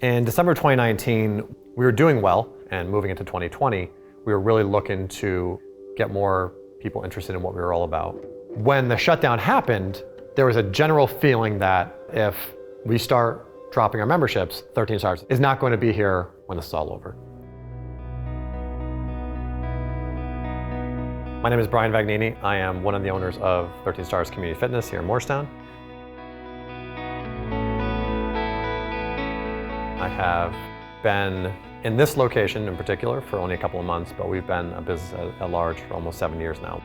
In December 2019, we were doing well, and moving into 2020, we were really looking to get more people interested in what we were all about. When the shutdown happened, there was a general feeling that if we start dropping our memberships, 13 Stars is not going to be here when this is all over. My name is Brian Vagnini. I am one of the owners of 13 Stars Community Fitness here in Morristown. I have been in this location in particular for only a couple of months, but we've been a business at large for almost 7 years now.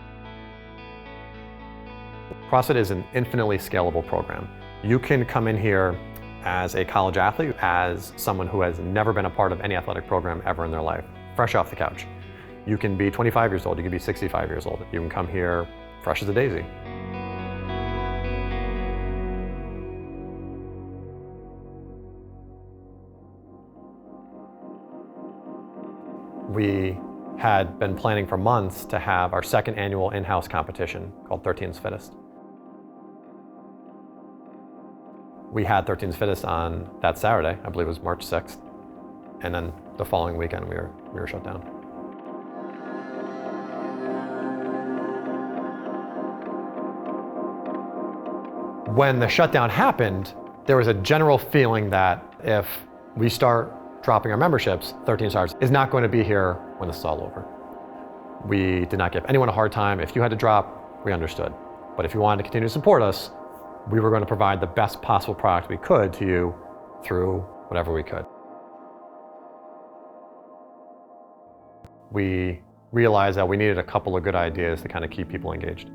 CrossFit is an infinitely scalable program. You can come in here as a college athlete, as someone who has never been a part of any athletic program ever in their life, fresh off the couch. You can be 25 years old, you can be 65 years old. You can come here fresh as a daisy. We had been planning for months to have our second annual in-house competition called 13's Fittest. We had 13's Fittest on that Saturday, I believe it was March 6th, and then the following weekend we were shut down. When the shutdown happened, there was a general feeling that if we start dropping our memberships, 13 Stars is not going to be here when this is all over. We did not give anyone a hard time. If you had to drop, we understood. But if you wanted to continue to support us, we were going to provide the best possible product we could to you through whatever we could. We realized that we needed a couple of good ideas to kind of keep people engaged.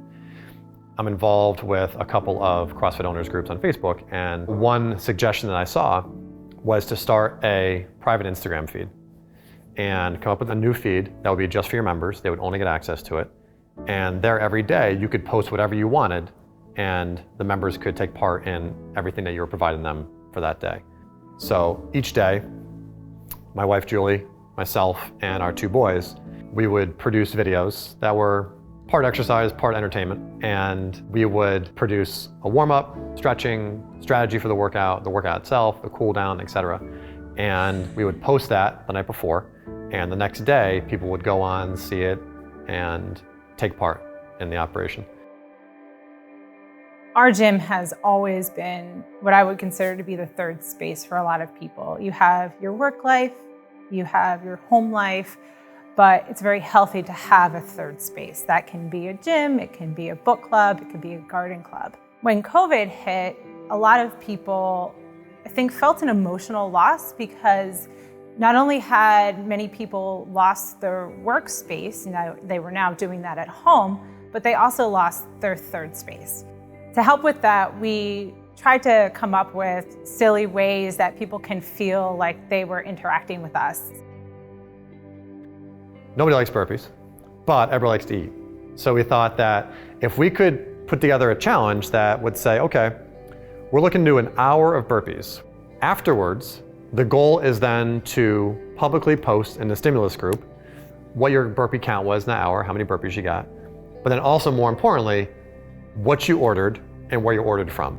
I'm involved with a couple of CrossFit owners groups on Facebook, and one suggestion that I saw was to start a private Instagram feed and come up with a new feed that would be just for your members. They would only get access to it. And there every day you could post whatever you wanted, and the members could take part in everything that you were providing them for that day. So each day, my wife Julie, myself, and our two boys, we would produce videos that were part exercise, part entertainment, and we would produce a warm-up, stretching, strategy for the workout itself, the cool down, etc. And we would post that the night before, and the next day people would go on, see it, and take part in the operation. Our gym has always been what I would consider to be the third space for a lot of people. You have your work life, you have your home life, but it's very healthy to have a third space. That can be a gym, it can be a book club, it can be a garden club. When COVID hit, a lot of people, I think, felt an emotional loss because not only had many people lost their workspace, they were now doing that at home, but they also lost their third space. To help with that, we tried to come up with silly ways that people can feel like they were interacting with us. Nobody likes burpees, but everybody likes to eat. So we thought that if we could put together a challenge that would say, okay, we're looking to do an hour of burpees. Afterwards, the goal is then to publicly post in the stimulus group what your burpee count was in the hour, how many burpees you got, but then also more importantly, what you ordered and where you ordered from.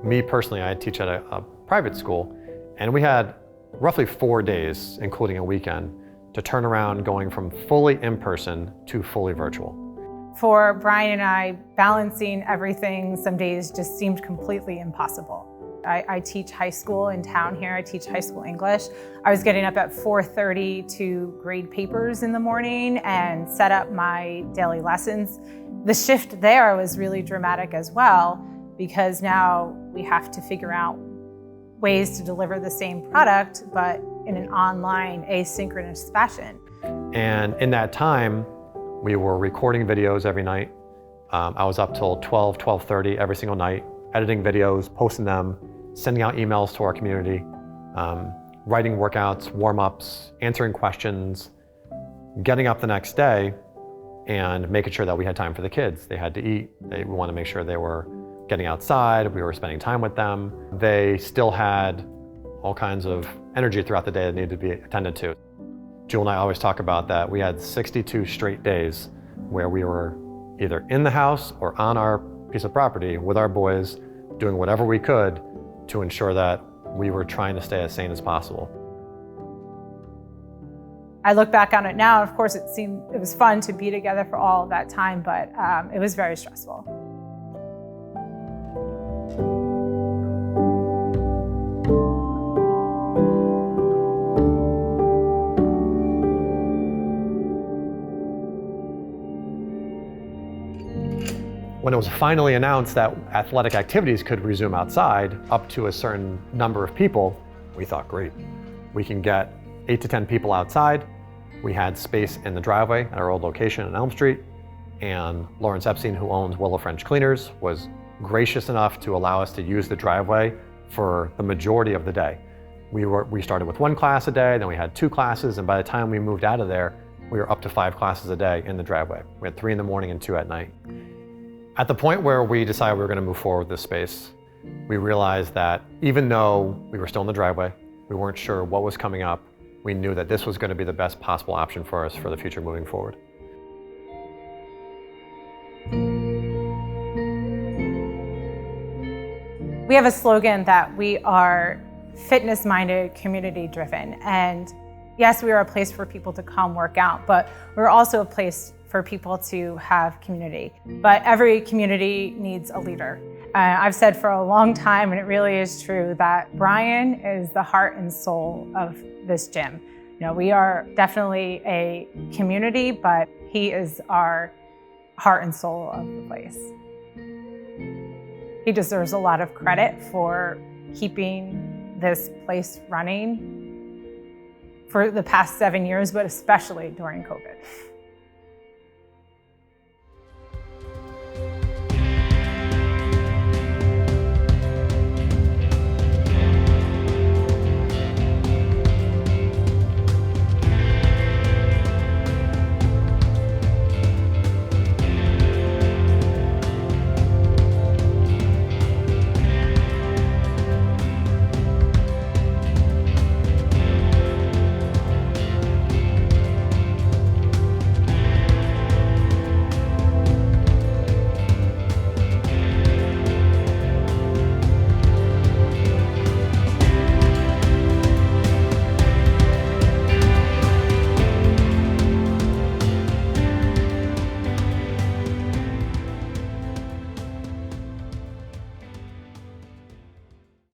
Me personally, I teach at a private school, and we had roughly 4 days, including a weekend, to turn around going from fully in-person to fully virtual. For Brian and I, balancing everything some days just seemed completely impossible. I teach high school in town here. I teach high school English. I was getting up at 4:30 to grade papers in the morning and set up my daily lessons. The shift there was really dramatic as well, because now we have to figure out ways to deliver the same product, but in an online, asynchronous fashion. And in that time, we were recording videos every night. I was up till 12:30 every single night, editing videos, posting them, sending out emails to our community, writing workouts, warm-ups, answering questions, getting up the next day and making sure that we had time for the kids. They had to eat. We wanted to make sure they were getting outside, we were spending time with them. They still had all kinds of energy throughout the day that needed to be attended to. Jewel and I always talk about that. We had 62 straight days where we were either in the house or on our piece of property with our boys, doing whatever we could to ensure that we were trying to stay as sane as possible. I look back on it now, of course it was fun to be together for all of that time, but it was very stressful. When it was finally announced that athletic activities could resume outside up to a certain number of people, we thought, great, we can get 8 to 10 people outside. We had space in the driveway at our old location on Elm Street, and Lawrence Epstein, who owns Willow French Cleaners, was gracious enough to allow us to use the driveway for the majority of the day. We started with 1 class a day, then we had 2 classes, and by the time we moved out of there, we were up to 5 classes a day in the driveway. We had 3 in the morning and 2 at night. At the point where we decided we were going to move forward with this space, we realized that even though we were still in the driveway, we weren't sure what was coming up, we knew that this was going to be the best possible option for us for the future moving forward. We have a slogan that we are fitness-minded, community-driven, and yes, we are a place for people to come work out, but we're also a place for people to have community. But every community needs a leader. I've said for a long time, and it really is true, that Brian is the heart and soul of this gym. You know, we are definitely a community, but he is our heart and soul of the place. He deserves a lot of credit for keeping this place running for the past 7 years, but especially during COVID.